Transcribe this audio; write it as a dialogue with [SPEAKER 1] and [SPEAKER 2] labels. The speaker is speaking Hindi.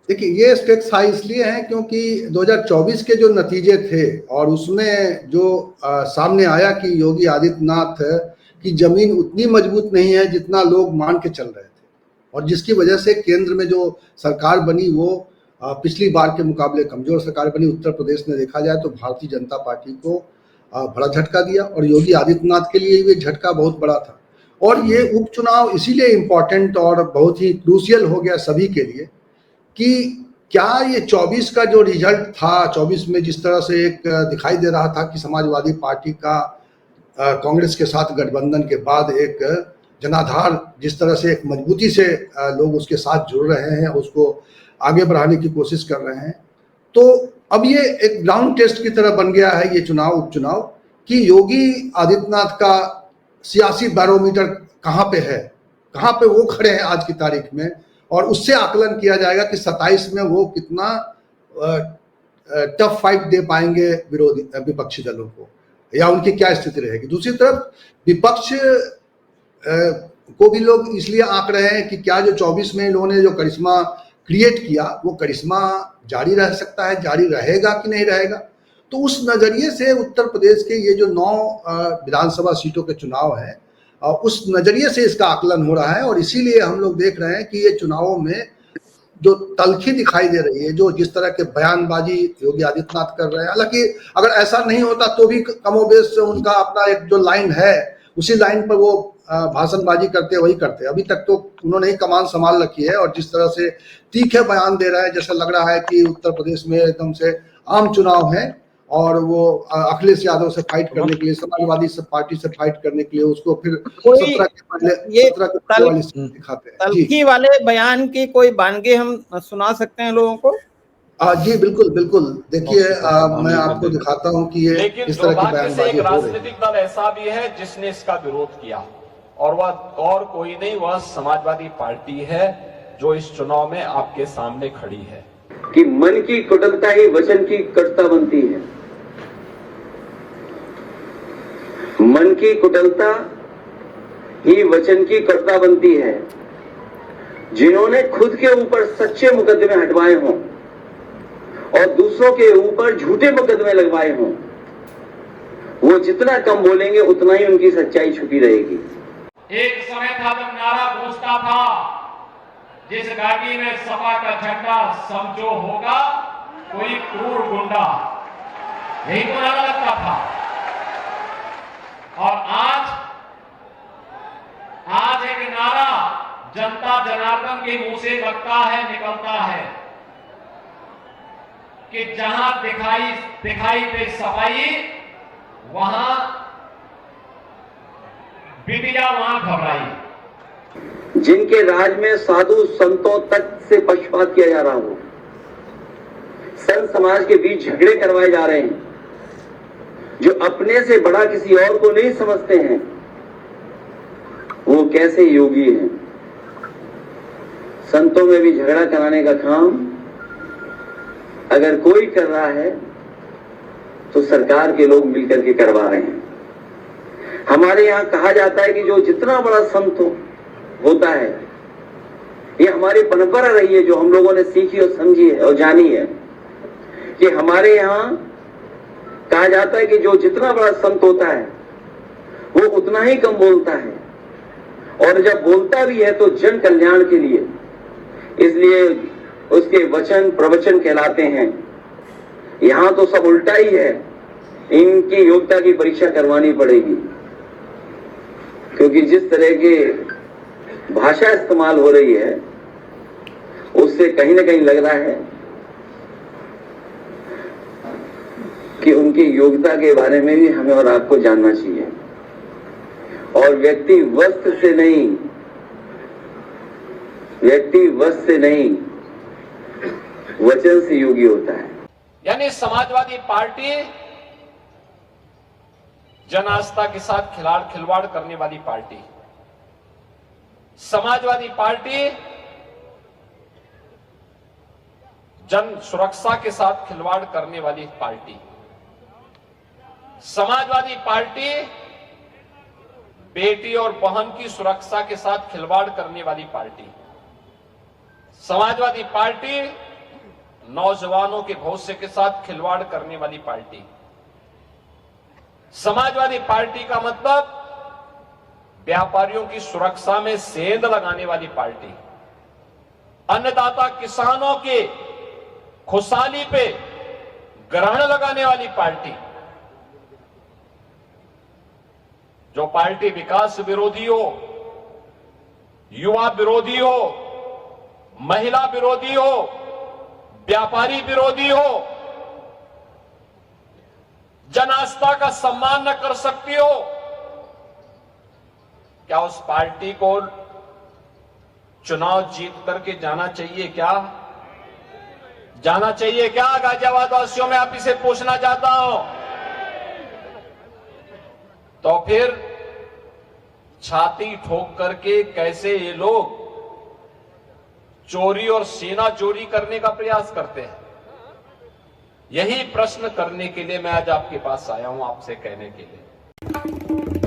[SPEAKER 1] देखिए, ये स्टेक्स हाई इसलिए हैं क्योंकि 2024 के जो नतीजे थे और उसमें जो सामने आया कि योगी आदित्यनाथ की जमीन उतनी मजबूत नहीं है जितना लोग मान के चल रहे थे, और जिसकी वजह से केंद्र में जो सरकार बनी वो पिछली बार के मुकाबले कमजोर सरकार बनी। उत्तर प्रदेश में देखा जाए तो भारतीय जनता पार्टी को बड़ा झटका दिया, और योगी आदित्यनाथ के लिए ये झटका बहुत बड़ा था। और ये उपचुनाव इसीलिए इम्पोर्टेंट और बहुत ही क्रूशियल हो गया सभी के लिए कि क्या ये 24 का जो रिजल्ट था, 24 में जिस तरह से एक दिखाई दे रहा था कि समाजवादी पार्टी का कांग्रेस के साथ गठबंधन के बाद एक जनाधार जिस तरह से एक मजबूती से लोग उसके साथ जुड़ रहे हैं, उसको आगे बढ़ाने की कोशिश कर रहे हैं, तो अब ये एक ग्राउंड टेस्ट की तरह बन गया है ये चुनाव, उपचुनाव, कि योगी आदित्यनाथ का सियासी बैरोमीटर कहाँ पे है, कहाँ पे वो खड़े हैं आज की तारीख में, और उससे आकलन किया जाएगा कि 27 में वो कितना टफ फाइट दे पाएंगे विपक्षी दलों को, या उनकी क्या स्थिति रहेगी। दूसरी तरफ विपक्ष को भी लोग इसलिए आंक रहे हैं कि क्या जो 24 में इन्होंने जो करिश्मा क्रिएट किया वो करिश्मा जारी रह सकता है, जारी रहेगा कि नहीं रहेगा। तो उस नजरिए से उत्तर प्रदेश के ये जो 9 विधानसभा सीटों के चुनाव है, उस नजरिए से इसका आकलन हो रहा है, और इसीलिए हम लोग देख रहे हैं कि ये चुनावों में जो तल्खी दिखाई दे रही है, जो जिस तरह के बयानबाजी योगी आदित्यनाथ कर रहे हैं, हालांकि अगर ऐसा नहीं होता तो भी कमोबेश उनका अपना एक जो लाइन है उसी लाइन पर वो भाषणबाजी करते वही करते। अभी तक तो उन्होंने ही कमान संभाल रखी है, और जिस तरह से तीखे बयान दे रहा है, जैसा लग रहा है कि उत्तर प्रदेश में एकदम से आम चुनाव है और वो अखिलेश यादव से फाइट करने के लिए, समाजवादी से पार्टी से फाइट करने के लिए उसको फिर 17 के पहले वाली दिखाते हैं।
[SPEAKER 2] तल्खी वाले बयान की कोई बानगी हम सुना सकते हैं लोगों को?
[SPEAKER 1] जी बिल्कुल बिल्कुल। देखिए, मैं आपको दिखाता हूं कि ये इस तरह की बयानबाजी हो रही है।
[SPEAKER 3] राजनीतिक दल ऐसा भी है जिसने इसका विरोध किया, और वह और कोई नहीं, वह समाजवादी पार्टी है जो इस चुनाव में आपके सामने खड़ी है।
[SPEAKER 4] कि मन की कुटिलता ही वचन की कटुता बनती है, मन की कुटिलता ही वचन की कटुता बनती है। जिन्होंने खुद के ऊपर सच्चे मुकदमे हटवाए हों और दूसरों के ऊपर झूठे मुकदमे लगवाए हों, वो जितना कम बोलेंगे उतना ही उनकी सच्चाई छुपी रहेगी।
[SPEAKER 3] एक समय था जब नारा गूंजता था, जिस घाटी में सपा का झंडा समझो होगा कोई क्रूर गुंडा, यही तो नारा लगता था। और आज एक नारा जनता जनार्दन के मुंह से लगता है, निकलता है कि जहां दिखाई दे सफाई, वहां बिटिया, वहां घबराई।
[SPEAKER 4] जिनके राज में साधु संतों तक से पक्षपात किया जा रहा हो, संत समाज के बीच झगड़े करवाए जा रहे हैं, जो अपने से बड़ा किसी और को नहीं समझते हैं, वो कैसे योगी हैं। संतों में भी झगड़ा कराने का काम अगर कोई कर रहा है तो सरकार के लोग मिलकर के करवा रहे हैं। हमारे यहाँ कहा जाता है कि जो जितना बड़ा संत होता है, ये हमारी परंपरा रही है जो हम लोगों ने सीखी और समझी है और जानी है, कि हमारे यहाँ कहा जाता है कि जो जितना बड़ा संत होता है वो उतना ही कम बोलता है, और जब बोलता भी है तो जन कल्याण के लिए, इसलिए उसके वचन प्रवचन कहलाते हैं। यहां तो सब उल्टा ही है, इनकी योग्यता की परीक्षा करवानी पड़ेगी, क्योंकि जिस तरह की भाषा इस्तेमाल हो रही है उससे कहीं ना कहीं लग रहा है कि उनकी योग्यता के बारे में भी हमें और आपको जानना चाहिए। और व्यक्ति वस्त्र से नहीं वचन से योगी होता है।
[SPEAKER 3] यानी समाजवादी पार्टी जन आस्था के साथ खिलवाड़ करने वाली पार्टी, समाजवादी पार्टी जन सुरक्षा के साथ खिलवाड़ करने वाली पार्टी, समाजवादी पार्टी बेटी और बहन की सुरक्षा के साथ खिलवाड़ करने वाली पार्टी, समाजवादी पार्टी नौजवानों के भविष्य के साथ खिलवाड़ करने वाली पार्टी। समाजवादी पार्टी का मतलब व्यापारियों की सुरक्षा में सेंध लगाने वाली पार्टी, अन्नदाता किसानों के खुशहाली पे ग्रहण लगाने वाली पार्टी। जो पार्टी विकास विरोधी हो, युवा विरोधी हो, महिला विरोधी हो, व्यापारी विरोधी हो, जन आस्था का सम्मान न कर सकती हो, क्या उस पार्टी को चुनाव जीत करके जाना चाहिए? क्या जाना चाहिए? क्या गाजियाबाद वासियों में आप इसे पूछना चाहता हूं। तो फिर छाती ठोक करके कैसे ये लोग चोरी और सीना चोरी करने का प्रयास करते हैं? यही प्रश्न करने के लिए मैं आज आपके पास आया हूं, आपसे कहने के लिए।